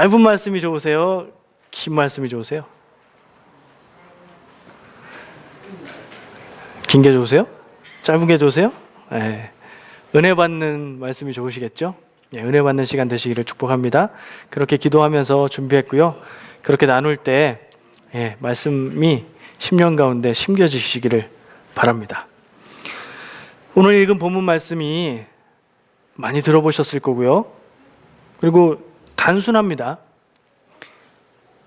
짧은 말씀이 좋으세요? 긴 말씀이 좋으세요? 긴 게 좋으세요? 짧은 게 좋으세요? 네. 은혜 받는 말씀이 좋으시겠죠? 네, 은혜 받는 시간 되시기를 축복합니다. 그렇게 기도하면서 준비했고요. 그렇게 나눌 때 말씀이 심령 가운데 심겨지시기를 바랍니다. 오늘 읽은 본문 말씀이 많이 들어보셨을 거고요. 그리고 단순합니다.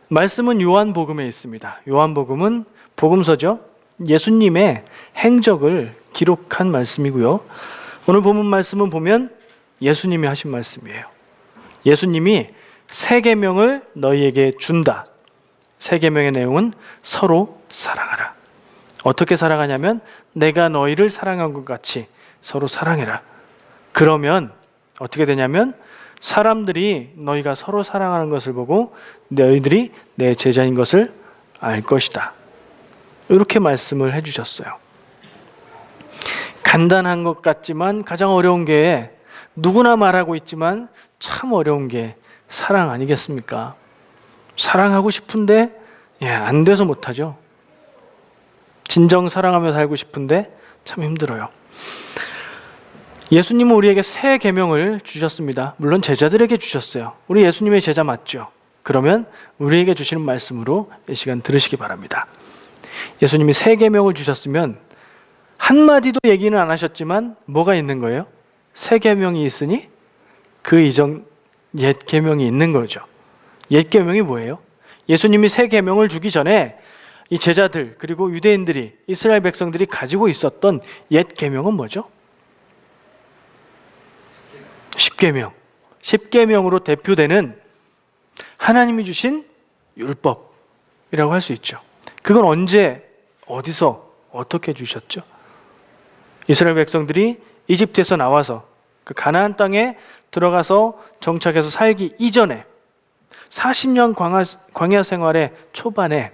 말씀은 요한복음에 있습니다. 요한복음은 복음서죠. 예수님의 행적을 기록한 말씀이고요. 오늘 본문 말씀은 보면 예수님이 하신 말씀이에요. 예수님이 새 계명을 너희에게 준다. 새 계명의 내용은 서로 사랑하라. 어떻게 사랑하냐면 내가 너희를 사랑한 것 같이 서로 사랑해라. 그러면 어떻게 되냐면 사람들이 너희가 서로 사랑하는 것을 보고 너희들이 내 제자인 것을 알 것이다. 이렇게 말씀을 해주셨어요. 간단한 것 같지만 가장 어려운 게 누구나 말하고 있지만 참 어려운 게 사랑 아니겠습니까? 사랑하고 싶은데 안 돼서 못하죠. 진정 사랑하며 살고 싶은데 참 힘들어요. 예수님은 우리에게 새 계명을 주셨습니다. 물론 제자들에게 주셨어요. 우리 예수님의 제자 맞죠? 그러면 우리에게 주시는 말씀으로 이 시간 들으시기 바랍니다. 예수님이 새 계명을 주셨으면 한마디도 얘기는 안 하셨지만 뭐가 있는 거예요? 새 계명이 있으니 그 이전 옛 계명이 있는 거죠. 옛 계명이 뭐예요? 예수님이 새 계명을 주기 전에 이 제자들 그리고 유대인들이 이스라엘 백성들이 가지고 있었던 옛 계명은 뭐죠? 십계명. 십계명으로 대표되는 하나님이 주신 율법이라고 할 수 있죠. 그건 언제, 어디서, 어떻게 주셨죠? 이스라엘 백성들이 이집트에서 나와서 그 가나안 땅에 들어가서 정착해서 살기 이전에 40년 광야 생활의 초반에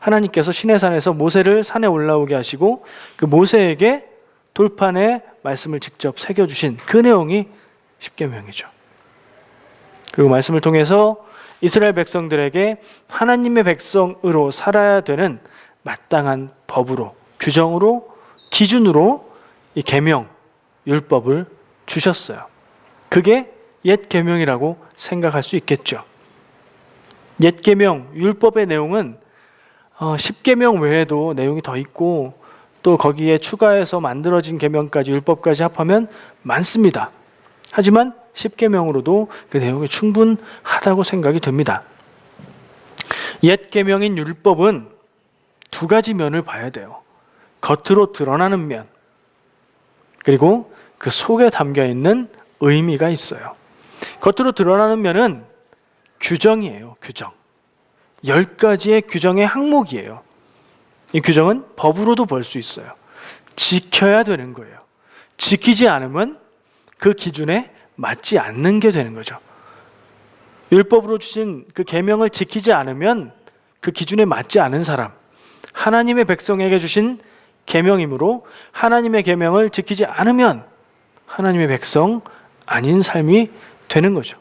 하나님께서 시내산에서 모세를 산에 올라오게 하시고 그 모세에게 돌판에 말씀을 직접 새겨주신 그 내용이 십계명이죠. 그리고 말씀을 통해서 이스라엘 백성들에게 하나님의 백성으로 살아야 되는 마땅한 법으로, 규정으로, 기준으로 이 계명, 율법을 주셨어요. 그게 옛 계명이라고 생각할 수 있겠죠. 옛 계명, 율법의 내용은 십계명 외에도 내용이 더 있고 또 거기에 추가해서 만들어진 계명까지 율법까지 합하면 많습니다. 하지만 십계명으로도 그 내용이 충분하다고 생각이 됩니다. 옛 계명인 율법은 두 가지 면을 봐야 돼요. 겉으로 드러나는 면, 그리고 그 속에 담겨 있는 의미가 있어요. 겉으로 드러나는 면은 규정이에요. 규정. 10가지의 규정의 항목이에요. 이 규정은 법으로도 볼 수 있어요. 지켜야 되는 거예요. 지키지 않으면 그 기준에 맞지 않는 게 되는 거죠. 율법으로 주신 그 계명을 지키지 않으면 그 기준에 맞지 않은 사람, 하나님의 백성에게 주신 계명이므로 하나님의 계명을 지키지 않으면 하나님의 백성 아닌 삶이 되는 거죠.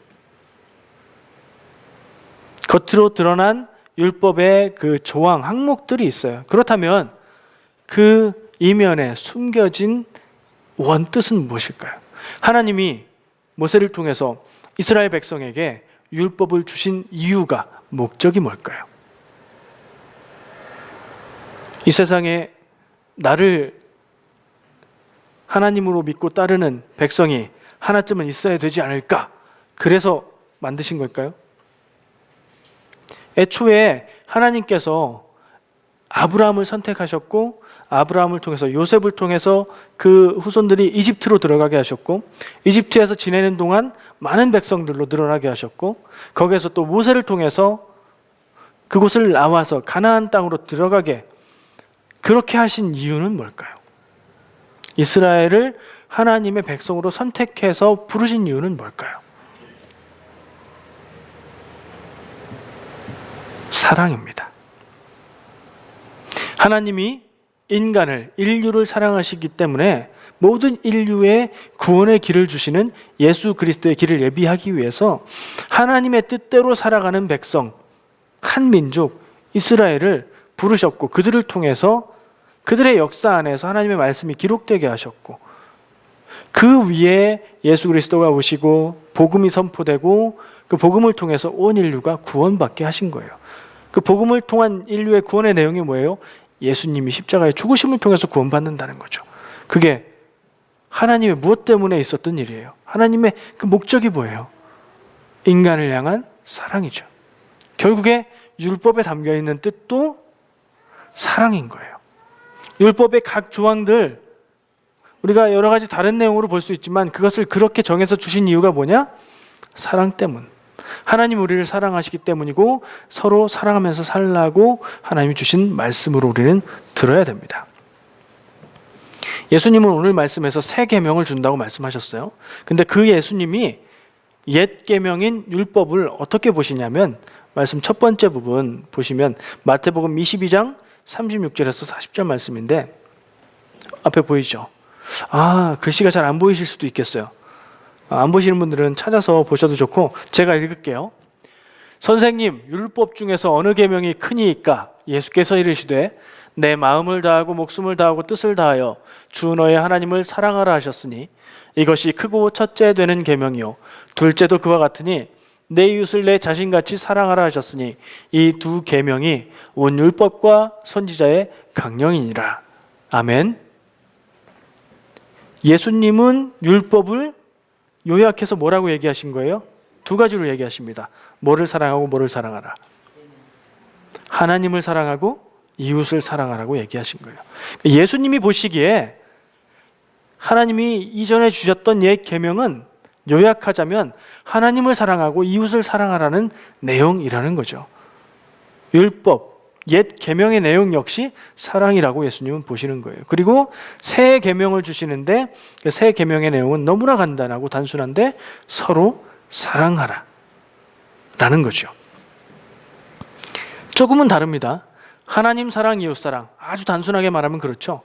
겉으로 드러난 율법의 그 조항, 항목들이 있어요. 그렇다면 그 이면에 숨겨진 원뜻은 무엇일까요? 하나님이 모세를 통해서 이스라엘 백성에게 율법을 주신 이유가, 목적이 뭘까요? 이 세상에 나를 하나님으로 믿고 따르는 백성이 하나쯤은 있어야 되지 않을까? 그래서 만드신 걸까요? 애초에 하나님께서 아브라함을 선택하셨고 아브라함을 통해서 요셉을 통해서 그 후손들이 이집트로 들어가게 하셨고 이집트에서 지내는 동안 많은 백성들로 늘어나게 하셨고 거기에서 또 모세를 통해서 그곳을 나와서 가나안 땅으로 들어가게 그렇게 하신 이유는 뭘까요? 이스라엘을 하나님의 백성으로 선택해서 부르신 이유는 뭘까요? 사랑입니다. 하나님이 인간을, 인류를 사랑하시기 때문에 모든 인류의 구원의 길을 주시는 예수 그리스도의 길을 예비하기 위해서 하나님의 뜻대로 살아가는 백성, 한 민족 이스라엘을 부르셨고, 그들을 통해서 그들의 역사 안에서 하나님의 말씀이 기록되게 하셨고, 그 위에 예수 그리스도가 오시고 복음이 선포되고 그 복음을 통해서 온 인류가 구원받게 하신 거예요. 그 복음을 통한 인류의 구원의 내용이 뭐예요? 예수님이 십자가의 죽으심을 통해서 구원받는다는 거죠. 그게 하나님의 무엇 때문에 있었던 일이에요? 하나님의 그 목적이 뭐예요? 인간을 향한 사랑이죠. 결국에 율법에 담겨있는 뜻도 사랑인 거예요. 율법의 각 조항들, 우리가 여러 가지 다른 내용으로 볼 수 있지만 그것을 그렇게 정해서 주신 이유가 뭐냐? 사랑 때문. 하나님 우리를 사랑하시기 때문이고, 서로 사랑하면서 살라고 하나님이 주신 말씀으로 우리는 들어야 됩니다. 예수님은 오늘 말씀에서 새 계명을 준다고 말씀하셨어요. 근데 그 예수님이 옛 계명인 율법을 어떻게 보시냐면, 말씀 첫 번째 부분 보시면 마태복음 22장 36절에서 40절 말씀인데, 앞에 보이죠? 글씨가 잘 안 보이실 수도 있겠어요. 안 보시는 분들은 찾아서 보셔도 좋고, 제가 읽을게요. 선생님, 율법 중에서 어느 계명이 크니이까? 예수께서 이르시되 내 마음을 다하고 목숨을 다하고 뜻을 다하여 주 너의 하나님을 사랑하라 하셨으니 이것이 크고 첫째 되는 계명이요 둘째도 그와 같으니 내 이웃을 내 자신같이 사랑하라 하셨으니 이 두 계명이 온 율법과 선지자의 강령이니라. 아멘. 예수님은 율법을 요약해서 뭐라고 얘기하신 거예요? 두 가지로 얘기하십니다. 뭐를 사랑하고 뭐를 사랑하라. 하나님을 사랑하고 이웃을 사랑하라고 얘기하신 거예요. 예수님이 보시기에 하나님이 이전에 주셨던 옛 계명은 요약하자면 하나님을 사랑하고 이웃을 사랑하라는 내용이라는 거죠. 율법, 옛 계명의 내용 역시 사랑이라고 예수님은 보시는 거예요. 그리고 새 계명을 주시는데 새 계명의 내용은 너무나 간단하고 단순한데 서로 사랑하라 라는 거죠. 조금은 다릅니다. 하나님 사랑, 이웃 사랑, 아주 단순하게 말하면 그렇죠.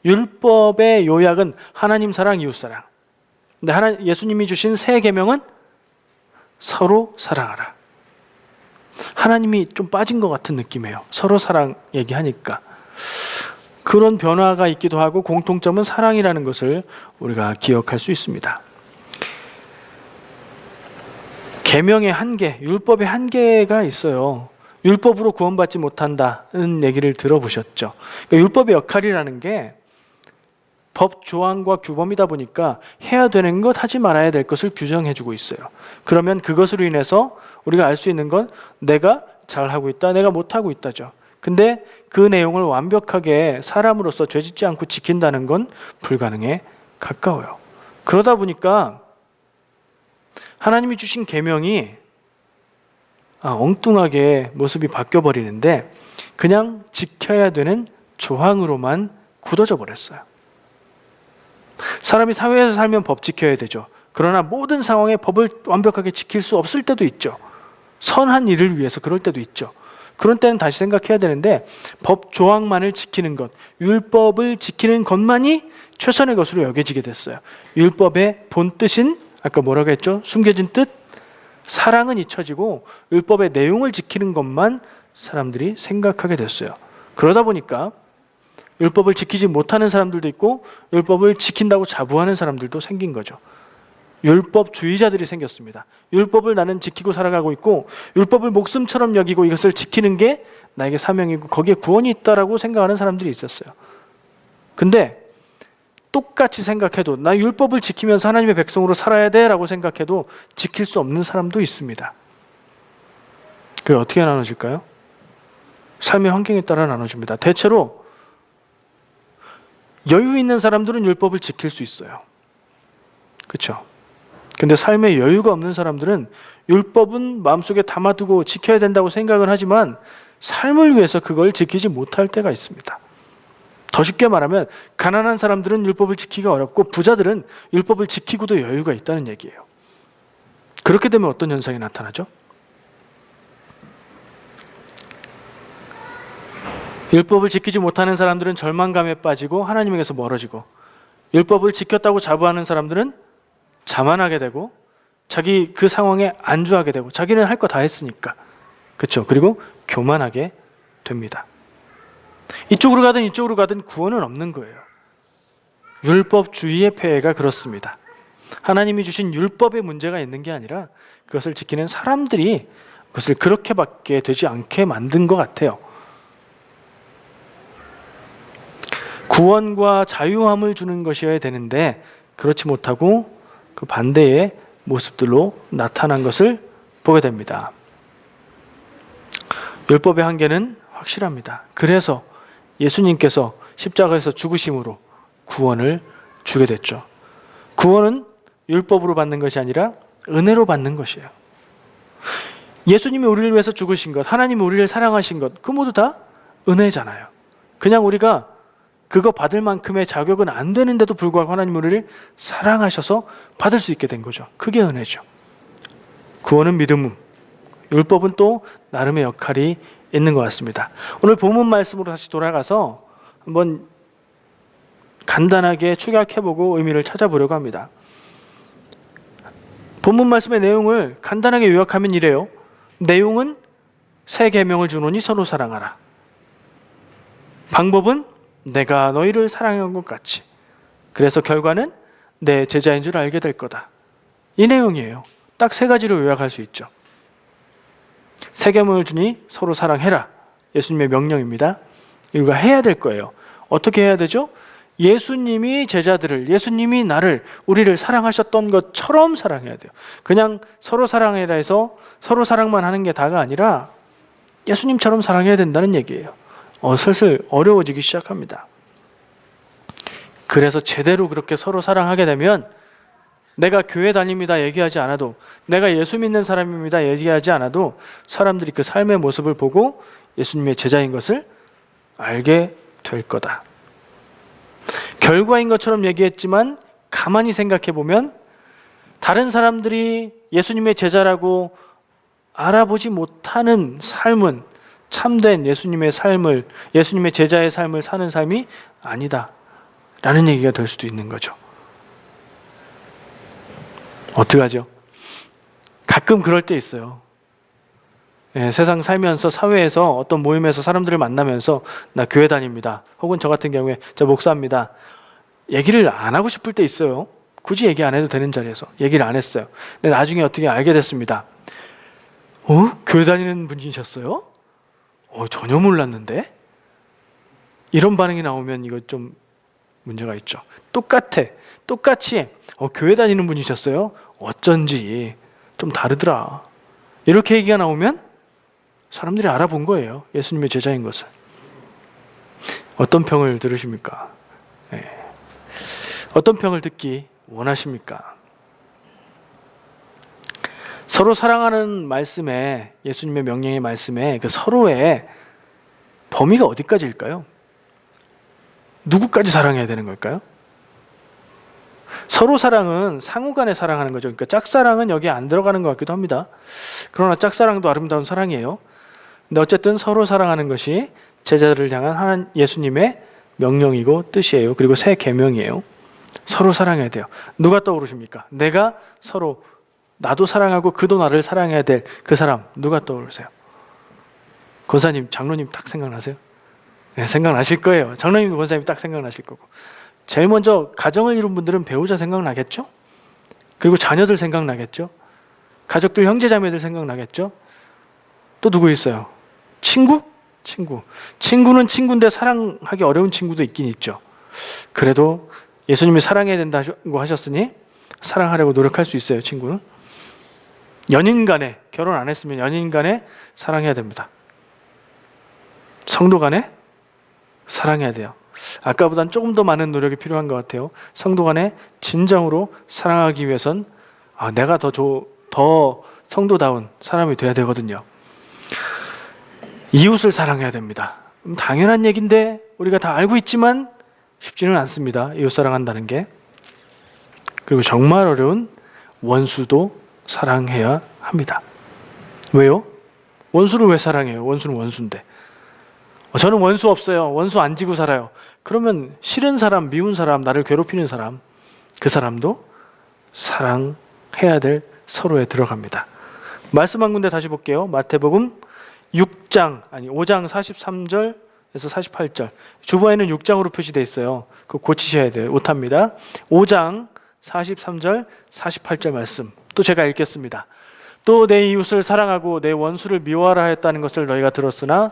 율법의 요약은 하나님 사랑, 이웃 사랑. 근데 예수님이 주신 새 계명은 서로 사랑하라. 하나님이 좀 빠진 것 같은 느낌이에요. 서로 사랑 얘기하니까. 그런 변화가 있기도 하고 공통점은 사랑이라는 것을 우리가 기억할 수 있습니다. 계명의 한계, 율법의 한계가 있어요. 율법으로 구원받지 못한다는 얘기를 들어보셨죠. 그러니까 율법의 역할이라는 게 법 조항과 규범이다 보니까 해야 되는 것, 하지 말아야 될 것을 규정해주고 있어요. 그러면 그것으로 인해서 우리가 알 수 있는 건 내가 잘하고 있다, 내가 못하고 있다죠. 근데 그 내용을 완벽하게 사람으로서 죄짓지 않고 지킨다는 건 불가능에 가까워요. 그러다 보니까 하나님이 주신 계명이 엉뚱하게 모습이 바뀌어버리는데 그냥 지켜야 되는 조항으로만 굳어져 버렸어요. 사람이 사회에서 살면 법 지켜야 되죠. 그러나 모든 상황에 법을 완벽하게 지킬 수 없을 때도 있죠. 선한 일을 위해서 그럴 때도 있죠. 그런 때는 다시 생각해야 되는데 법 조항만을 지키는 것, 율법을 지키는 것만이 최선의 것으로 여겨지게 됐어요. 율법의 본뜻인 아까 뭐라고 했죠? 숨겨진 뜻? 사랑은 잊혀지고 율법의 내용을 지키는 것만 사람들이 생각하게 됐어요. 그러다 보니까 율법을 지키지 못하는 사람들도 있고 율법을 지킨다고 자부하는 사람들도 생긴 거죠. 율법주의자들이 생겼습니다. 율법을 나는 지키고 살아가고 있고 율법을 목숨처럼 여기고 이것을 지키는 게 나에게 사명이고 거기에 구원이 있다라고 생각하는 사람들이 있었어요. 근데 똑같이 생각해도 나 율법을 지키면서 하나님의 백성으로 살아야 돼라고 생각해도 지킬 수 없는 사람도 있습니다. 그게 어떻게 나눠질까요? 삶의 환경에 따라 나눠집니다. 대체로 여유 있는 사람들은 율법을 지킬 수 있어요. 그렇죠? 근데 삶에 여유가 없는 사람들은 율법은 마음속에 담아두고 지켜야 된다고 생각은 하지만 삶을 위해서 그걸 지키지 못할 때가 있습니다. 더 쉽게 말하면 가난한 사람들은 율법을 지키기가 어렵고 부자들은 율법을 지키고도 여유가 있다는 얘기예요. 그렇게 되면 어떤 현상이 나타나죠? 율법을 지키지 못하는 사람들은 절망감에 빠지고 하나님에게서 멀어지고, 율법을 지켰다고 자부하는 사람들은 자만하게 되고 자기 그 상황에 안주하게 되고 자기는 할 거 다 했으니까, 그렇죠? 그리고 교만하게 됩니다. 이쪽으로 가든 이쪽으로 가든 구원은 없는 거예요. 율법주의의 폐해가 그렇습니다. 하나님이 주신 율법에 문제가 있는 게 아니라 그것을 지키는 사람들이 그것을 그렇게밖에 되지 않게 만든 것 같아요. 구원과 자유함을 주는 것이어야 되는데 그렇지 못하고 그 반대의 모습들로 나타난 것을 보게 됩니다. 율법의 한계는 확실합니다. 그래서 예수님께서 십자가에서 죽으심으로 구원을 주게 됐죠. 구원은 율법으로 받는 것이 아니라 은혜로 받는 것이에요. 예수님이 우리를 위해서 죽으신 것, 하나님이 우리를 사랑하신 것, 그 모두 다 은혜잖아요. 그냥 우리가 그거 받을 만큼의 자격은 안 되는데도 불구하고 하나님 우리를 사랑하셔서 받을 수 있게 된 거죠. 그게 은혜죠. 구원은 믿음, 율법은 또 나름의 역할이 있는 것 같습니다. 오늘 본문 말씀으로 다시 돌아가서 한번 간단하게 축약해보고 의미를 찾아보려고 합니다. 본문 말씀의 내용을 간단하게 요약하면 이래요. 내용은 새 계명을 주노니 서로 사랑하라. 방법은 내가 너희를 사랑한 것 같이. 그래서 결과는 내 제자인 줄 알게 될 거다. 이 내용이에요. 딱 세 가지로 요약할 수 있죠. 새 계명을 주니 서로 사랑해라. 예수님의 명령입니다. 이거 해야 될 거예요. 어떻게 해야 되죠? 예수님이 제자들을, 예수님이 나를, 우리를 사랑하셨던 것처럼 사랑해야 돼요. 그냥 서로 사랑해라 해서 서로 사랑만 하는 게 다가 아니라 예수님처럼 사랑해야 된다는 얘기예요. 슬슬 어려워지기 시작합니다. 그래서 제대로 그렇게 서로 사랑하게 되면 내가 교회 다닙니다 얘기하지 않아도, 내가 예수 믿는 사람입니다 얘기하지 않아도 사람들이 그 삶의 모습을 보고 예수님의 제자인 것을 알게 될 거다. 결과인 것처럼 얘기했지만 가만히 생각해 보면 다른 사람들이 예수님의 제자라고 알아보지 못하는 삶은 참된 예수님의 삶을, 예수님의 제자의 삶을 사는 삶이 아니다 라는 얘기가 될 수도 있는 거죠. 어떡하죠? 가끔 그럴 때 있어요. 세상 살면서 사회에서 어떤 모임에서 사람들을 만나면서 나 교회 다닙니다, 혹은 저 같은 경우에 저 목사입니다 얘기를 안 하고 싶을 때 있어요. 굳이 얘기 안 해도 되는 자리에서 얘기를 안 했어요. 근데 나중에 어떻게 알게 됐습니다. 교회 다니는 분이셨어요? 전혀 몰랐는데? 이런 반응이 나오면 이거 좀 문제가 있죠. 똑같이 교회 다니는 분이셨어요? 어쩐지 좀 다르더라. 이렇게 얘기가 나오면 사람들이 알아본 거예요. 예수님의 제자인 것을. 어떤 평을 들으십니까? 어떤 평을 듣기 원하십니까? 서로 사랑하는 말씀에, 예수님의 명령의 말씀에 그 서로의 범위가 어디까지일까요? 누구까지 사랑해야 되는 걸까요? 서로 사랑은 상호간에 사랑하는 거죠. 그러니까 짝사랑은 여기에 안 들어가는 것 같기도 합니다. 그러나 짝사랑도 아름다운 사랑이에요. 근데 어쨌든 서로 사랑하는 것이 제자들을 향한 예수님의 명령이고 뜻이에요. 그리고 새 계명이에요. 서로 사랑해야 돼요. 누가 떠오르십니까? 내가 서로, 나도 사랑하고 그도 나를 사랑해야 될 그 사람, 누가 떠오르세요? 권사님, 장로님 딱 생각나세요? 네, 생각나실 거예요. 장로님도 권사님 딱 생각나실 거고. 제일 먼저 가정을 이룬 분들은 배우자 생각나겠죠? 그리고 자녀들 생각나겠죠? 가족들, 형제자매들 생각나겠죠? 또 누구 있어요? 친구? 친구는 친구인데 사랑하기 어려운 친구도 있긴 있죠. 그래도 예수님이 사랑해야 된다고 하셨으니 사랑하려고 노력할 수 있어요. 친구는. 연인 간에, 결혼 안 했으면 연인 간에 사랑해야 됩니다. 성도 간에 사랑해야 돼요. 아까보단 조금 더 많은 노력이 필요한 것 같아요. 성도 간에 진정으로 사랑하기 위해선 내가 더 성도다운 사람이 돼야 되거든요. 이웃을 사랑해야 됩니다. 당연한 얘기인데 우리가 다 알고 있지만 쉽지는 않습니다. 이웃 사랑한다는 게. 그리고 정말 어려운 원수도 사랑해야 합니다. 왜요? 원수를 왜 사랑해요? 원수는 원수인데. 저는 원수 없어요. 원수 안 지고 살아요. 그러면 싫은 사람, 미운 사람, 나를 괴롭히는 사람, 그 사람도 사랑해야 될 서로에 들어갑니다. 말씀 한 군데 다시 볼게요. 마태복음 5장 43절에서 48절. 주보에는 6장으로 표시되어 있어요. 그거 고치셔야 돼요. 오타입니다. 5장 43절, 48절 말씀. 또 제가 읽겠습니다. 또 내 이웃을 사랑하고 내 원수를 미워하라 했다는 것을 너희가 들었으나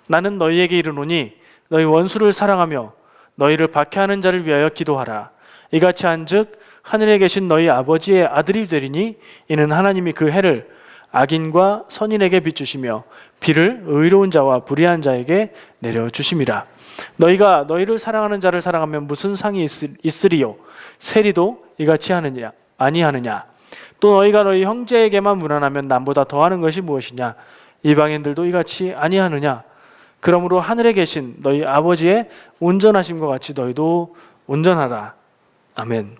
나는 너희에게 이르노니 너희 원수를 사랑하며 너희를 박해하는 자를 위하여 기도하라. 이같이 한즉 하늘에 계신 너희 아버지의 아들이 되리니 이는 하나님이 그 해를 악인과 선인에게 비추시며 비를 의로운 자와 불의한 자에게 내려주심이라. 너희가 너희를 사랑하는 자를 사랑하면 무슨 상이 있으리요? 세리도 이같이 하느냐 아니하느냐? 또 너희가 너희 형제에게만 무난하면 남보다 더하는 것이 무엇이냐? 이방인들도 이같이 아니하느냐? 그러므로 하늘에 계신 너희 아버지의 온전하심과 같이 너희도 온전하라. 아멘.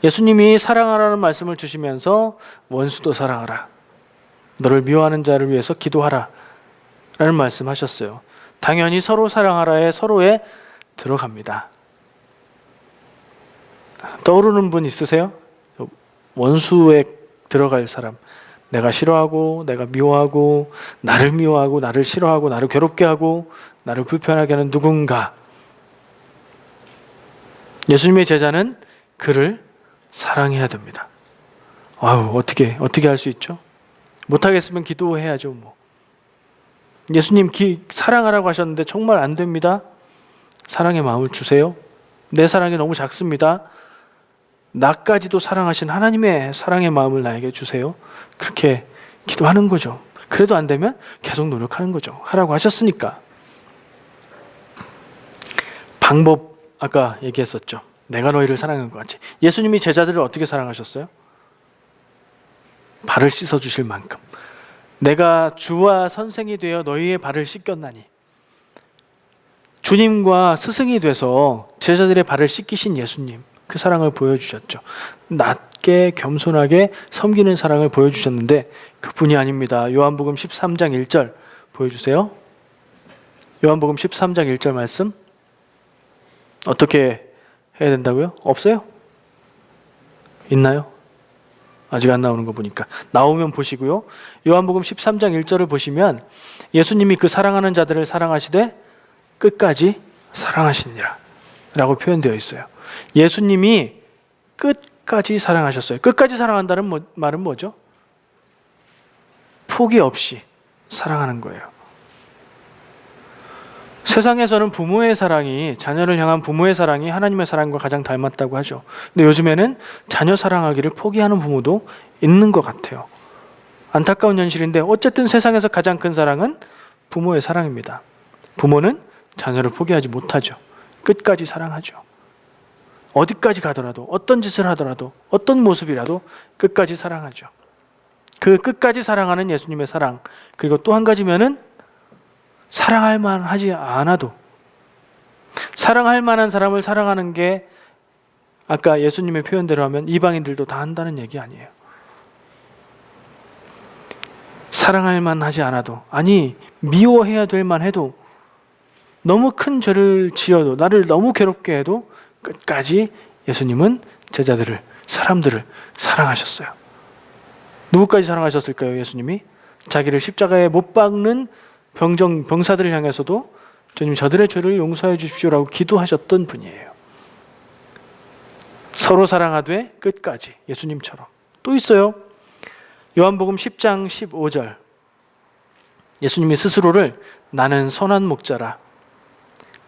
예수님이 사랑하라는 말씀을 주시면서 원수도 사랑하라, 너를 미워하는 자를 위해서 기도하라 라는 말씀하셨어요. 당연히 서로 사랑하라에 서로에 들어갑니다. 떠오르는 분 있으세요? 원수에 들어갈 사람, 내가 싫어하고 내가 미워하고 나를 싫어하고 나를 괴롭게 하고 나를 불편하게 하는 누군가. 예수님의 제자는 그를 사랑해야 됩니다. 어떻게 할 수 있죠? 못하겠으면 기도해야죠. 예수님 사랑하라고 하셨는데 정말 안 됩니다. 사랑의 마음을 주세요. 내 사랑이 너무 작습니다. 나까지도 사랑하신 하나님의 사랑의 마음을 나에게 주세요. 그렇게 기도하는 거죠. 그래도 안 되면 계속 노력하는 거죠. 하라고 하셨으니까. 방법 아까 얘기했었죠. 내가 너희를 사랑한 것 같이. 예수님이 제자들을 어떻게 사랑하셨어요? 발을 씻어주실 만큼. 내가 주와 선생이 되어 너희의 발을 씻겼나니. 주님과 스승이 돼서 제자들의 발을 씻기신 예수님, 그 사랑을 보여주셨죠. 낮게 겸손하게 섬기는 사랑을 보여주셨는데 그뿐이 아닙니다. 요한복음 13장 1절 보여주세요. 요한복음 13장 1절 말씀. 어떻게 해야 된다고요? 없어요? 있나요? 아직 안 나오는 거 보니까. 나오면 보시고요. 요한복음 13장 1절을 보시면 예수님이 그 사랑하는 자들을 사랑하시되 끝까지 사랑하시니라 라고 표현되어 있어요. 예수님이 끝까지 사랑하셨어요. 끝까지 사랑한다는 말은 뭐죠? 포기 없이 사랑하는 거예요. 세상에서는 부모의 사랑이, 자녀를 향한 부모의 사랑이 하나님의 사랑과 가장 닮았다고 하죠. 근데 요즘에는 자녀 사랑하기를 포기하는 부모도 있는 것 같아요. 안타까운 현실인데 어쨌든 세상에서 가장 큰 사랑은 부모의 사랑입니다. 부모는 자녀를 포기하지 못하죠. 끝까지 사랑하죠. 어디까지 가더라도, 어떤 짓을 하더라도, 어떤 모습이라도 끝까지 사랑하죠. 그 끝까지 사랑하는 예수님의 사랑. 그리고 또 한 가지면은 사랑할 만하지 않아도, 사랑할 만한 사람을 사랑하는 게 아까 예수님의 표현대로 하면 이방인들도 다 한다는 얘기 아니에요. 사랑할 만하지 않아도, 아니 미워해야 될 만해도, 너무 큰 죄를 지어도, 나를 너무 괴롭게 해도 끝까지 예수님은 제자들을, 사람들을 사랑하셨어요. 누구까지 사랑하셨을까요? 예수님이 자기를 십자가에 못 박는 병사들을 향해서도 주님 저들의 죄를 용서해 주십시오라고 기도하셨던 분이에요. 서로 사랑하되 끝까지, 예수님처럼. 또 있어요. 요한복음 10장 15절. 예수님이 스스로를 나는 선한 목자라.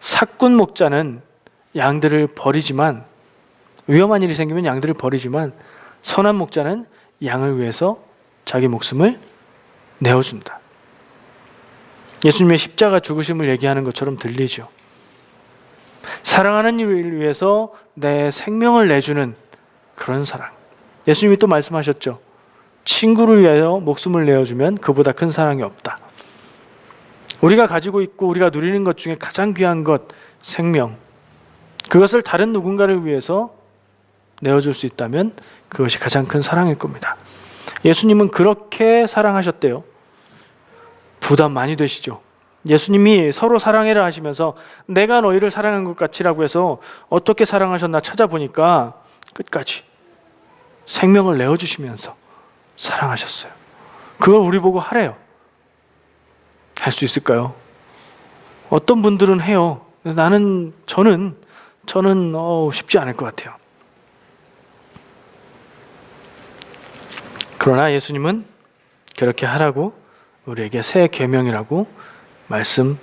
사꾼 목자는 양들을 버리지만, 위험한 일이 생기면 양들을 버리지만, 선한 목자는 양을 위해서 자기 목숨을 내어준다. 예수님의 십자가 죽으심을 얘기하는 것처럼 들리죠. 사랑하는 이를 위해서 내 생명을 내주는 그런 사랑. 예수님이 또 말씀하셨죠. 친구를 위하여 목숨을 내어주면 그보다 큰 사랑이 없다. 우리가 가지고 있고 우리가 누리는 것 중에 가장 귀한 것, 생명. 그것을 다른 누군가를 위해서 내어줄 수 있다면 그것이 가장 큰 사랑일 겁니다. 예수님은 그렇게 사랑하셨대요. 부담 많이 되시죠? 예수님이 서로 사랑해라 하시면서 내가 너희를 사랑한 것 같이라고 해서 어떻게 사랑하셨나 찾아보니까 끝까지 생명을 내어주시면서 사랑하셨어요. 그걸 우리 보고 하래요. 할 수 있을까요? 어떤 분들은 해요. 저는 쉽지 않을 것 같아요. 그러나 예수님은 그렇게 하라고 우리에게 새 계명이라고 말씀해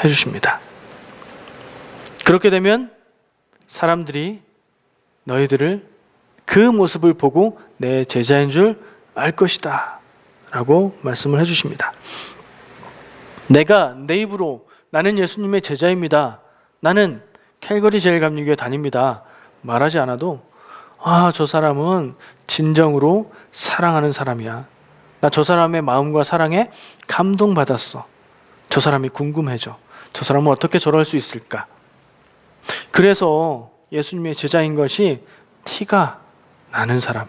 주십니다. 그렇게 되면 사람들이 너희들을 그 모습을 보고 내 제자인 줄 알 것이다 라고 말씀을 해주십니다. 내가 내 입으로 나는 예수님의 제자입니다, 나는 캘거리 제일감리교회 다닙니다 말하지 않아도 저 사람은 진정으로 사랑하는 사람이야, 나 저 사람의 마음과 사랑에 감동받았어, 저 사람이 궁금해져, 저 사람은 어떻게 저럴 수 있을까. 그래서 예수님의 제자인 것이 티가 나는 사람,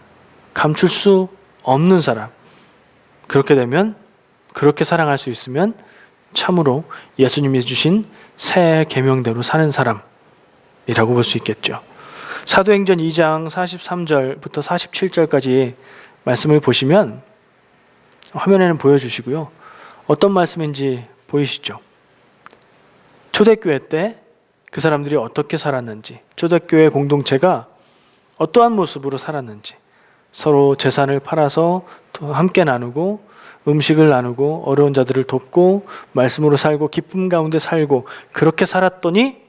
감출 수 없는 사람, 그렇게 되면, 그렇게 사랑할 수 있으면 참으로 예수님이 주신 새 계명대로 사는 사람이라고 볼 수 있겠죠. 사도행전 2장 43절부터 47절까지 말씀을 보시면 화면에는 보여주시고요. 어떤 말씀인지 보이시죠? 초대교회 때 그 사람들이 어떻게 살았는지, 초대교회 공동체가 어떠한 모습으로 살았는지, 서로 재산을 팔아서 함께 나누고 음식을 나누고 어려운 자들을 돕고 말씀으로 살고 기쁨 가운데 살고 그렇게 살았더니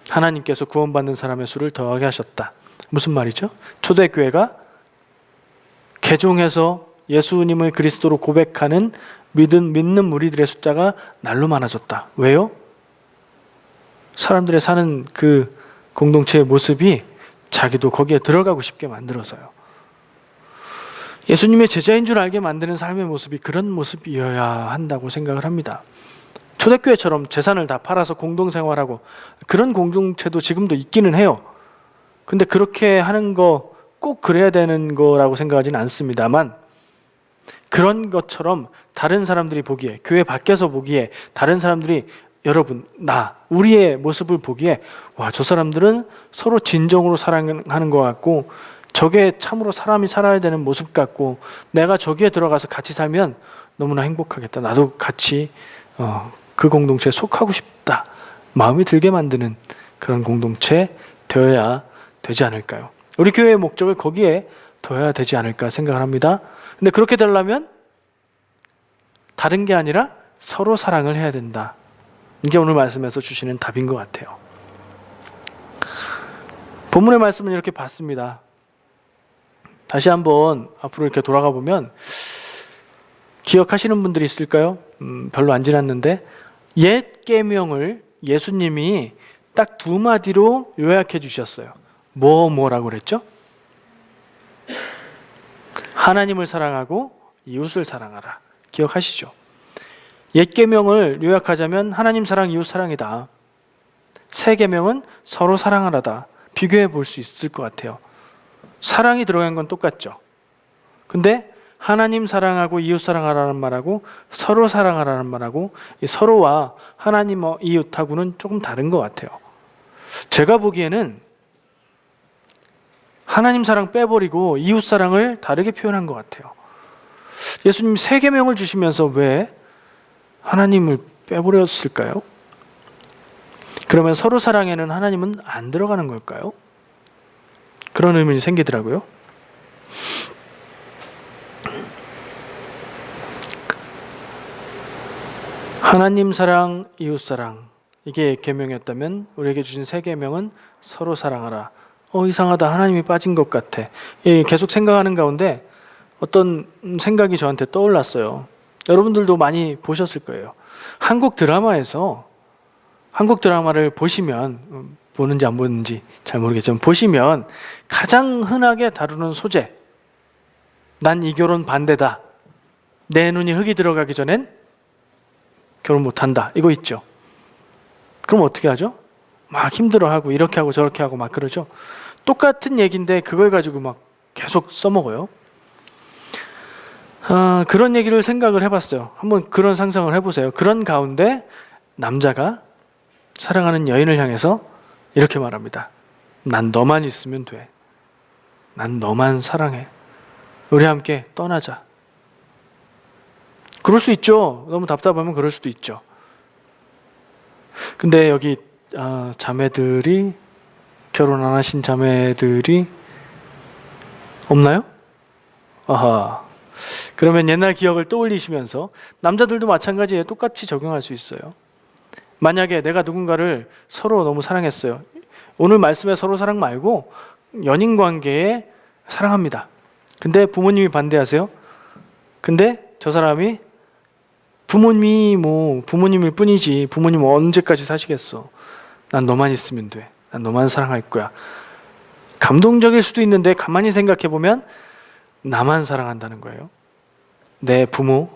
하나님께서 구원받는 사람의 수를 더하게 하셨다. 무슨 말이죠? 초대교회가 개종해서 예수님을 그리스도로 고백하는 믿는 무리들의 숫자가 날로 많아졌다. 왜요? 사람들의 사는 그 공동체의 모습이 자기도 거기에 들어가고 싶게 만들어서요. 예수님의 제자인 줄 알게 만드는 삶의 모습이 그런 모습이어야 한다고 생각을 합니다. 초대교회처럼 재산을 다 팔아서 공동생활하고 그런 공동체도 지금도 있기는 해요. 근데 그렇게 하는 거 꼭 그래야 되는 거라고 생각하지는 않습니다만, 그런 것처럼 다른 사람들이 보기에, 교회 밖에서 보기에 다른 사람들이 여러분, 우리의 모습을 보기에 저 사람들은 서로 진정으로 사랑하는 것 같고 저게 참으로 사람이 살아야 되는 모습 같고 내가 저기에 들어가서 같이 살면 너무나 행복하겠다, 나도 같이 그 공동체에 속하고 싶다 마음이 들게 만드는 그런 공동체 되어야 되지 않을까요? 우리 교회의 목적을 거기에 둬야 되지 않을까 생각을 합니다. 근데 그렇게 되려면 다른 게 아니라 서로 사랑을 해야 된다. 이게 오늘 말씀에서 주시는 답인 것 같아요. 본문의 말씀은 이렇게 봤습니다. 다시 한번 앞으로 이렇게 돌아가 보면 기억하시는 분들이 있을까요? 별로 안 지났는데 옛 계명을 예수님이 딱 두 마디로 요약해 주셨어요. 뭐라고 그랬죠? 하나님을 사랑하고 이웃을 사랑하라. 기억하시죠? 옛 계명을 요약하자면 하나님 사랑, 이웃 사랑이다. 새 계명은 서로 사랑하라다. 비교해 볼 수 있을 것 같아요. 사랑이 들어간 건 똑같죠. 근데 하나님 사랑하고 이웃 사랑하라는 말하고 서로 사랑하라는 말하고 이 서로와 하나님 이웃하고는 조금 다른 것 같아요. 제가 보기에는 하나님 사랑 빼버리고 이웃 사랑을 다르게 표현한 것 같아요. 예수님이 새 계명을 주시면서 왜 하나님을 빼버렸을까요? 그러면 서로 사랑에는 하나님은 안 들어가는 걸까요? 그런 의문이 생기더라고요. 하나님 사랑, 이웃 사랑, 이게 계명이었다면 우리에게 주신 새 계명은 서로 사랑하라. 이상하다, 하나님이 빠진 것 같아. 계속 생각하는 가운데 어떤 생각이 저한테 떠올랐어요. 여러분들도 많이 보셨을 거예요. 한국 드라마에서, 한국 드라마를 보시면, 보는지 안 보는지 잘 모르겠지만 보시면 가장 흔하게 다루는 소재, 난 이 결혼 반대다, 내 눈이 흙이 들어가기 전엔 결혼 못한다, 이거 있죠. 그럼 어떻게 하죠? 막 힘들어하고 이렇게 하고 저렇게 하고 막 그러죠. 똑같은 얘기인데 그걸 가지고 막 계속 써먹어요. 그런 얘기를 생각을 해봤어요. 한번 그런 상상을 해보세요. 그런 가운데 남자가 사랑하는 여인을 향해서 이렇게 말합니다. 난 너만 있으면 돼. 난 너만 사랑해. 우리 함께 떠나자. 그럴 수 있죠. 너무 답답하면 그럴 수도 있죠. 근데 여기 자매들이, 결혼 안 하신 자매들이 없나요? 아하. 그러면 옛날 기억을 떠올리시면서 남자들도 마찬가지에 똑같이 적용할 수 있어요. 만약에 내가 누군가를 서로 너무 사랑했어요. 오늘 말씀에 서로 사랑 말고 연인 관계에 사랑합니다. 근데 부모님이 반대하세요. 근데 저 사람이 부모님일 뿐이지 부모님 언제까지 사시겠어. 난 너만 있으면 돼. 난 너만 사랑할 거야. 감동적일 수도 있는데 가만히 생각해 보면 나만 사랑한다는 거예요. 내 부모,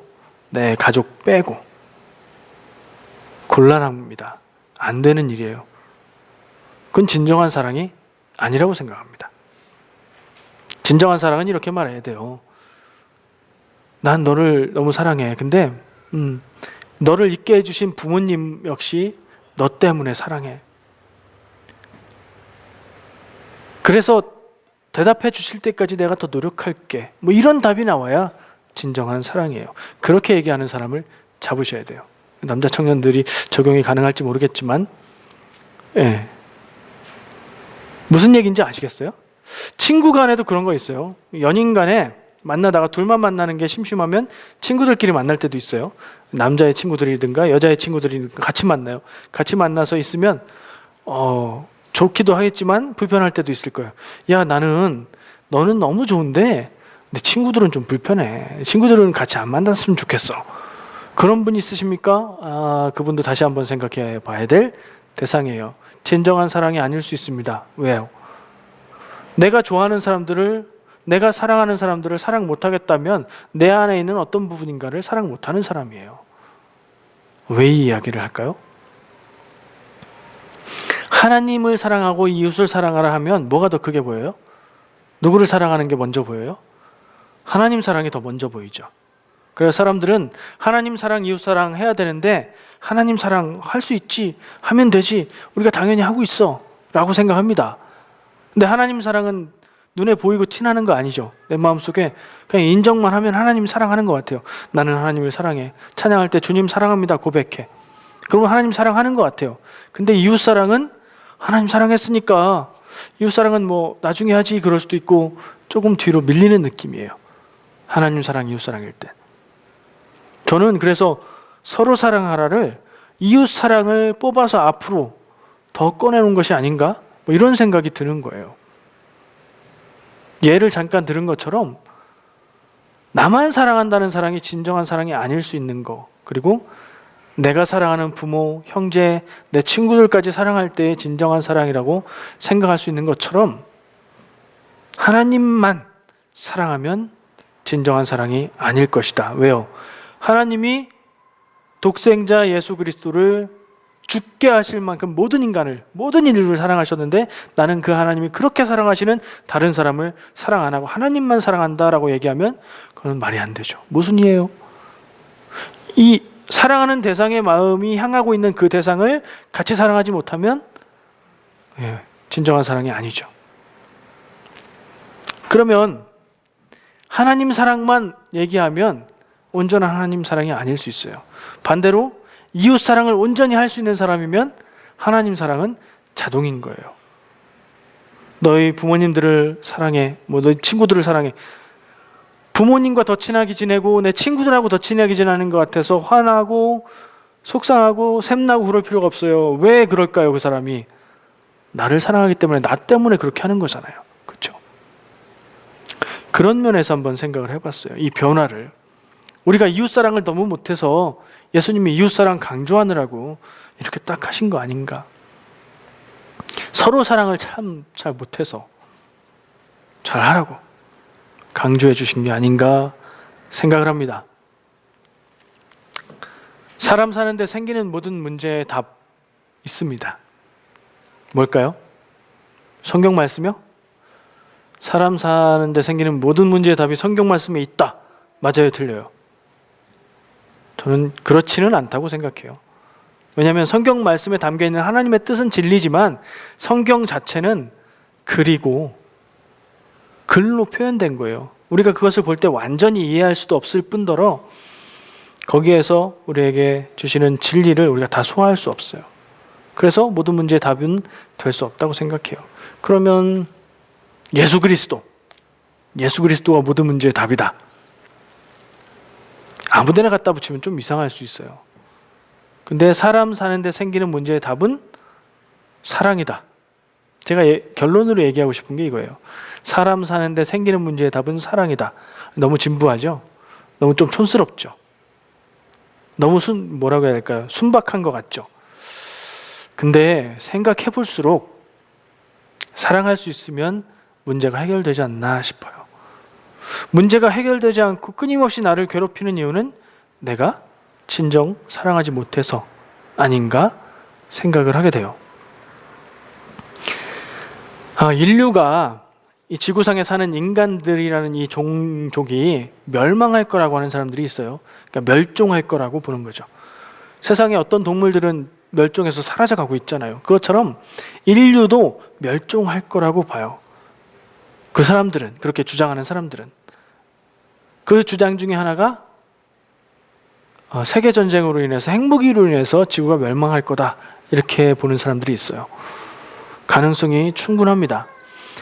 내 가족 빼고. 곤란합니다. 안 되는 일이에요. 그건 진정한 사랑이 아니라고 생각합니다. 진정한 사랑은 이렇게 말해야 돼요. 난 너를 너무 사랑해. 근데 너를 있게 해주신 부모님 역시 너 때문에 사랑해. 그래서 대답해 주실 때까지 내가 더 노력할게. 뭐 이런 답이 나와야 진정한 사랑이에요. 그렇게 얘기하는 사람을 잡으셔야 돼요. 남자 청년들이 적용이 가능할지 모르겠지만, 예. 무슨 얘기인지 아시겠어요? 친구 간에도 그런 거 있어요. 연인 간에 만나다가 둘만 만나는 게 심심하면 친구들끼리 만날 때도 있어요. 남자의 친구들이든가 여자의 친구들이든가 같이 만나요. 같이 만나서 있으면 좋기도 하겠지만 불편할 때도 있을 거예요. 야, 너는 너무 좋은데 내 친구들은 좀 불편해. 친구들은 같이 안 만났으면 좋겠어. 그런 분 있으십니까? 그분도 다시 한번 생각해 봐야 될 대상이에요. 진정한 사랑이 아닐 수 있습니다. 왜요? 내가 좋아하는 사람들을, 내가 사랑하는 사람들을 사랑 못하겠다면 내 안에 있는 어떤 부분인가를 사랑 못하는 사람이에요. 왜 이 이야기를 할까요? 하나님을 사랑하고 이웃을 사랑하라 하면 뭐가 더 크게 보여요? 누구를 사랑하는 게 먼저 보여요? 하나님 사랑이 더 먼저 보이죠. 그래서 사람들은 하나님 사랑, 이웃 사랑 해야 되는데 하나님 사랑 할 수 있지, 하면 되지, 우리가 당연히 하고 있어 라고 생각합니다. 근데 하나님 사랑은 눈에 보이고 티나는 거 아니죠. 내 마음속에 그냥 인정만 하면 하나님 사랑하는 것 같아요. 나는 하나님을 사랑해. 찬양할 때 주님 사랑합니다 고백해. 그러면 하나님 사랑하는 것 같아요. 근데 이웃 사랑은 하나님 사랑했으니까 이웃 사랑은 뭐 나중에 하지 그럴 수도 있고 조금 뒤로 밀리는 느낌이에요. 하나님 사랑, 이웃 사랑일 때. 저는 그래서 서로 사랑하라를 이웃 사랑을 뽑아서 앞으로 더 꺼내놓은 것이 아닌가? 뭐 이런 생각이 드는 거예요. 예를 잠깐 들은 것처럼 나만 사랑한다는 사랑이 진정한 사랑이 아닐 수 있는 거, 그리고 내가 사랑하는 부모, 형제, 내 친구들까지 사랑할 때의 진정한 사랑이라고 생각할 수 있는 것처럼 하나님만 사랑하면 진정한 사랑이 아닐 것이다. 왜요? 하나님이 독생자 예수 그리스도를 죽게 하실 만큼 모든 인간을, 모든 인류를 사랑하셨는데 나는 그 하나님이 그렇게 사랑하시는 다른 사람을 사랑 안 하고 하나님만 사랑한다라고 얘기하면 그건 말이 안 되죠. 무슨 이에요? 이 사랑하는 대상의 마음이 향하고 있는 그 대상을 같이 사랑하지 못하면 진정한 사랑이 아니죠. 그러면 하나님 사랑만 얘기하면 온전한 하나님 사랑이 아닐 수 있어요. 반대로 이웃 사랑을 온전히 할 수 있는 사람이면 하나님 사랑은 자동인 거예요. 너희 부모님들을 사랑해, 너희 친구들을 사랑해. 부모님과 더 친하게 지내고 내 친구들하고 더 친하게 지내는 것 같아서 화나고 속상하고 샘나고 그럴 필요가 없어요. 왜 그럴까요? 그 사람이 나를 사랑하기 때문에, 나 때문에 그렇게 하는 거잖아요. 그렇죠? 그런 면에서 한번 생각을 해봤어요. 이 변화를. 우리가 이웃사랑을 너무 못해서 예수님이 이웃사랑 강조하느라고 이렇게 딱 하신 거 아닌가. 서로 사랑을 참 잘 못해서 잘 하라고 강조해 주신 게 아닌가 생각을 합니다. 사람 사는데 생기는 모든 문제의 답 있습니다. 뭘까요? 성경 말씀이요? 사람 사는데 생기는 모든 문제의 답이 성경 말씀에 있다. 맞아요, 틀려요? 저는 그렇지는 않다고 생각해요. 왜냐하면 성경 말씀에 담겨있는 하나님의 뜻은 진리지만 성경 자체는 글이고 글로 표현된 거예요. 우리가 그것을 볼 때 완전히 이해할 수도 없을 뿐더러 거기에서 우리에게 주시는 진리를 우리가 다 소화할 수 없어요. 그래서 모든 문제의 답은 될 수 없다고 생각해요. 그러면 예수 그리스도가 모든 문제의 답이다. 아무 데나 갖다 붙이면 좀 이상할 수 있어요. 근데 사람 사는데 생기는 문제의 답은 사랑이다. 제가 결론으로 얘기하고 싶은 게 이거예요. 사람 사는데 생기는 문제의 답은 사랑이다. 너무 진부하죠? 너무 좀 촌스럽죠? 너무 뭐라고 해야 될까요? 순박한 것 같죠? 근데 생각해 볼수록 사랑할 수 있으면 문제가 해결되지 않나 싶어요. 문제가 해결되지 않고 끊임없이 나를 괴롭히는 이유는 내가 진정 사랑하지 못해서 아닌가 생각을 하게 돼요. 인류가 이 지구상에 사는 인간들이라는 이 종족이 멸망할 거라고 하는 사람들이 있어요. 그러니까 멸종할 거라고 보는 거죠. 세상에 어떤 동물들은 멸종해서 사라져가고 있잖아요. 그것처럼 인류도 멸종할 거라고 봐요. 그 사람들은, 그렇게 주장하는 사람들은. 그 주장 중에 하나가 세계전쟁으로 인해서, 핵무기로 인해서 지구가 멸망할 거다, 이렇게 보는 사람들이 있어요. 가능성이 충분합니다.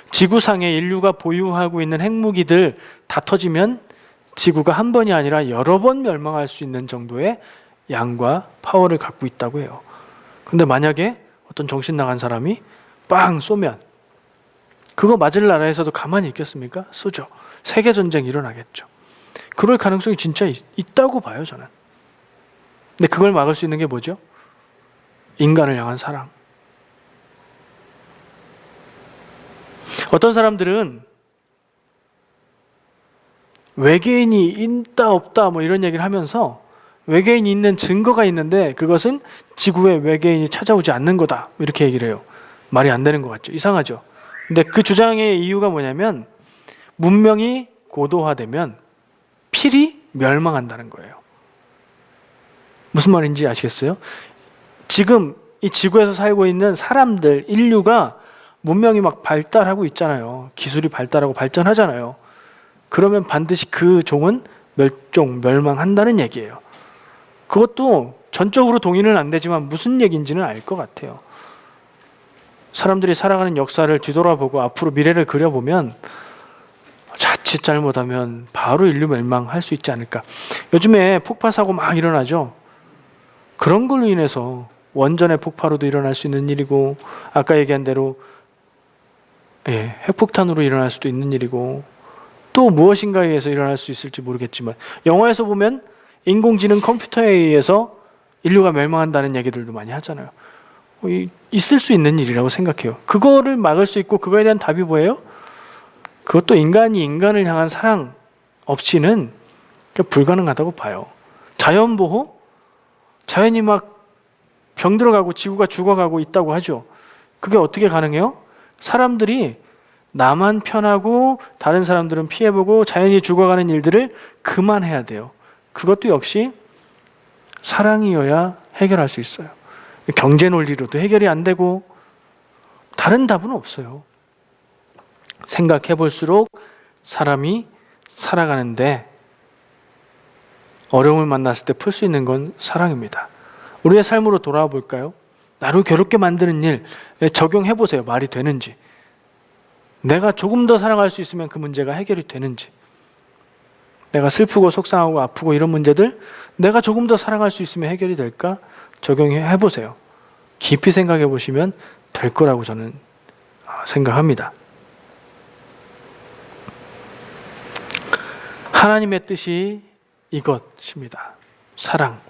지구상에 인류가 보유하고 있는 핵무기들 다 터지면 지구가 한 번이 아니라 여러 번 멸망할 수 있는 정도의 양과 파워를 갖고 있다고 해요. 근데 만약에 어떤 정신 나간 사람이 빵 쏘면 그거 맞을 나라에서도 가만히 있겠습니까? 쏘죠. 세계전쟁이 일어나겠죠. 그럴 가능성이 진짜 있다고 봐요, 저는. 근데 그걸 막을 수 있는 게 뭐죠? 인간을 향한 사랑. 어떤 사람들은 외계인이 있다 없다 뭐 이런 얘기를 하면서 외계인이 있는 증거가 있는데 그것은 지구에 외계인이 찾아오지 않는 거다, 이렇게 얘기를 해요. 말이 안 되는 것 같죠? 이상하죠? 근데 그 주장의 이유가 뭐냐면 문명이 고도화되면 필히 멸망한다는 거예요. 무슨 말인지 아시겠어요? 지금 이 지구에서 살고 있는 사람들, 인류가 문명이 막 발달하고 있잖아요. 기술이 발달하고 발전하잖아요. 그러면 반드시 그 종은 멸망한다는 얘기예요. 그것도 전적으로 동의는 안 되지만 무슨 얘기인지는 알 것 같아요. 사람들이 살아가는 역사를 뒤돌아보고 앞으로 미래를 그려보면 자칫 잘못하면 바로 인류 멸망할 수 있지 않을까. 요즘에 폭파 사고 막 일어나죠. 그런 걸로 인해서 원전의 폭파로도 일어날 수 있는 일이고, 아까 얘기한 대로 핵폭탄으로 일어날 수도 있는 일이고, 또 무엇인가에 의해서 일어날 수 있을지 모르겠지만 영화에서 보면 인공지능 컴퓨터에 의해서 인류가 멸망한다는 얘기들도 많이 하잖아요. 있을 수 있는 일이라고 생각해요. 그거를 막을 수 있고 그거에 대한 답이 뭐예요? 그것도 인간이 인간을 향한 사랑 없이는 불가능하다고 봐요. 자연보호? 자연이 막 병들어가고 지구가 죽어가고 있다고 하죠. 그게 어떻게 가능해요? 사람들이 나만 편하고 다른 사람들은 피해보고 자연이 죽어가는 일들을 그만해야 돼요. 그것도 역시 사랑이어야 해결할 수 있어요. 경제 논리로도 해결이 안 되고 다른 답은 없어요. 생각해 볼수록 사람이 살아가는데 어려움을 만났을 때 풀 수 있는 건 사랑입니다. 우리의 삶으로 돌아와 볼까요? 나를 괴롭게 만드는 일 적용해 보세요. 말이 되는지. 내가 조금 더 사랑할 수 있으면 그 문제가 해결이 되는지. 내가 슬프고 속상하고 아프고 이런 문제들 내가 조금 더 사랑할 수 있으면 해결이 될까? 적용해 보세요. 깊이 생각해 보시면 될 거라고 저는 생각합니다. 하나님의 뜻이 이것입니다. 사랑.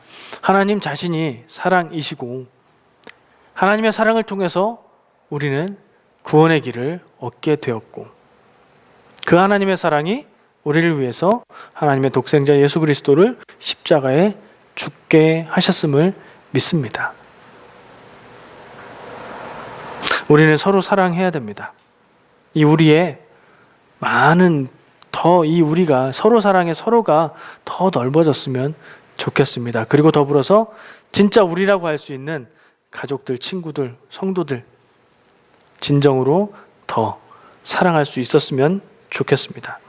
하나님 자신이 사랑이시고 하나님의 사랑을 통해서 우리는 구원의 길을 얻게 되었고 그 하나님의 사랑이 우리를 위해서 하나님의 독생자 예수 그리스도를 십자가에 죽게 하셨음을 믿습니다. 우리는 서로 사랑해야 됩니다. 이 우리의 많은 더 이 우리가 서로 사랑해 서로가 더 넓어졌으면 좋겠습니다. 그리고 더불어서 진짜 우리라고 할 수 있는 가족들, 친구들, 성도들 진정으로 더 사랑할 수 있었으면 좋겠습니다.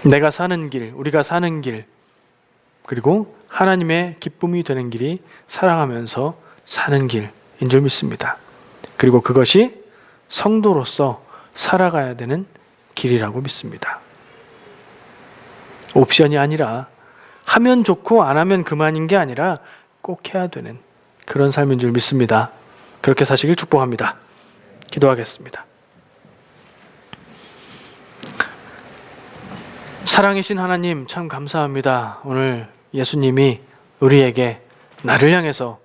내가 사는 길, 우리가 사는 길, 그리고 하나님의 기쁨이 되는 길이 사랑하면서 사는 길인 줄 믿습니다. 그리고 그것이 성도로서 살아가야 되는 길이라고 믿습니다. 옵션이 아니라 하면 좋고 안 하면 그만인 게 아니라 꼭 해야 되는 그런 삶인 줄 믿습니다. 그렇게 사시길 축복합니다. 기도하겠습니다. 사랑이신 하나님 참 감사합니다. 오늘 예수님이 우리에게 나를 향해서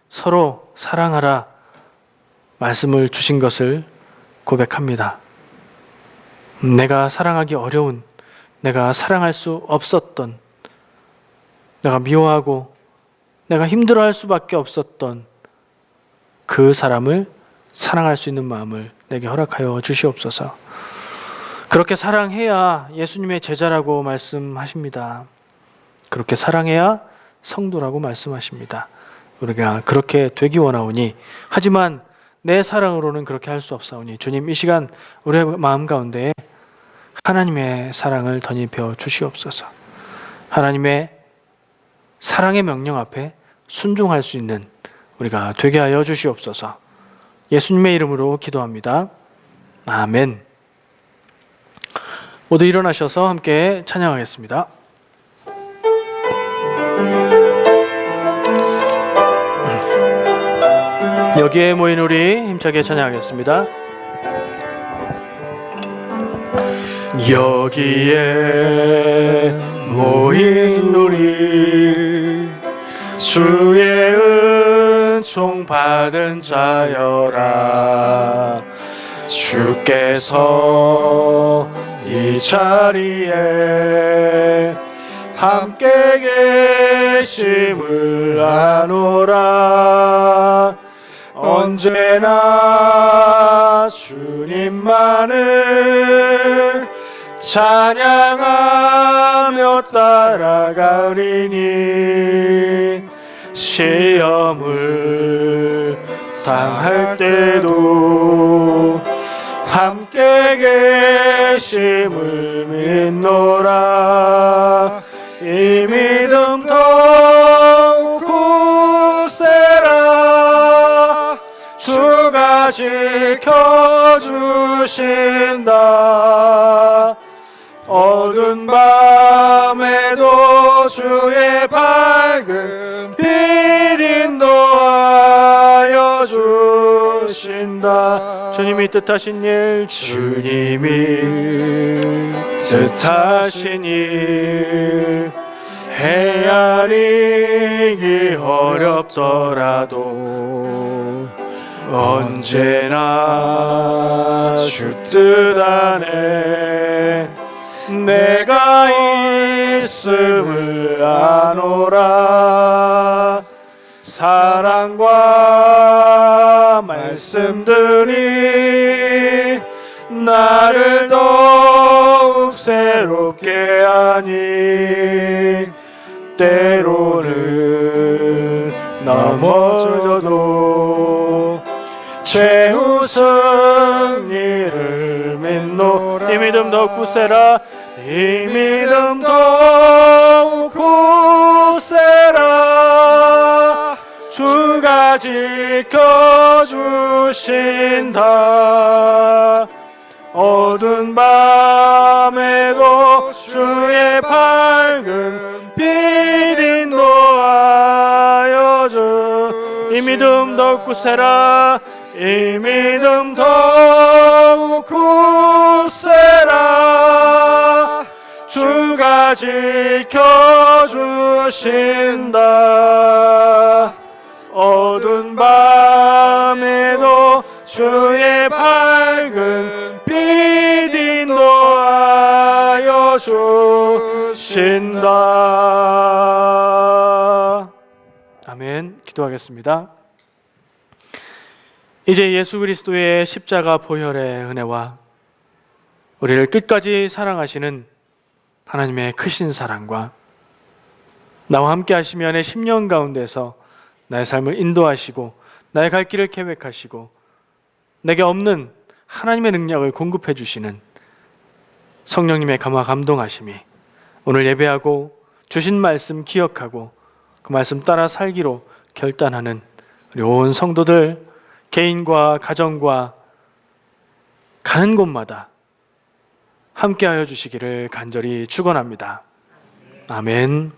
서로 사랑하라 말씀을 주신 것을 고백합니다. 내가 사랑하기 어려운, 내가 사랑할 수 없었던, 내가 미워하고 내가 힘들어할 수밖에 없었던 그 사람을 사랑할 수 있는 마음을 내게 허락하여 주시옵소서. 그렇게 사랑해야 예수님의 제자라고 말씀하십니다. 그렇게 사랑해야 성도라고 말씀하십니다. 우리가 그렇게 되기 원하오니, 하지만 내 사랑으로는 그렇게 할 수 없사오니 주님, 이 시간 우리의 마음 가운데 하나님의 사랑을 덧입혀 주시옵소서. 하나님의 사랑의 명령 앞에 순종할 수 있는 우리가 되게 하여 주시옵소서. 예수님의 이름으로 기도합니다. 아멘. 모두 일어나셔서 함께 찬양하겠습니다. 여기에 모인 우리 힘차게 찬양하겠습니다. 여기에 모인 우리 주의 은총 받은 자여라. 주께서 이 자리에 함께 계심을 아노라. 언제나 주님만을 찬양하며 따라가리니, 시험을 당할 때도 함께 계심을 믿노라. 이 믿음 더욱 굳세라. 주가 지켜주신다. 어두운 밤에도 주의 밝은 빛 인도하여 주신다. 주님이 뜻하신 일, 주님이 뜻하신 일, 헤아리기 어렵더라도 언제나 주 뜻 안에 내가 있음을 아노라. 사랑과 말씀들이 나를 더욱 새롭게 하니, 때로는 넘어져도 최후 승리를 믿노라. 이 믿음 더욱 굳세라. 이 믿음 더욱 굳세라. 주가 지켜주신다. 어두운 밤에도 주의 밝은 빛 인도하여 주. 이 믿음 더욱 굳세라. 이 믿음 더욱 굳세라. 주가 지켜주신다. 어두운 밤에도 주의 밝은 빛 인도하여 주신다. 아멘. 기도하겠습니다. 이제 예수 그리스도의 십자가 보혈의 은혜와 우리를 끝까지 사랑하시는 하나님의 크신 사랑과 나와 함께 하시며 내 10년 가운데서 나의 삶을 인도하시고 나의 갈 길을 계획하시고 내게 없는 하나님의 능력을 공급해 주시는 성령님의 감화 감동하심이 오늘 예배하고 주신 말씀 기억하고 그 말씀 따라 살기로 결단하는 우리 온 성도들 개인과 가정과 가는 곳마다 함께하여 주시기를 간절히 축원합니다. 아멘.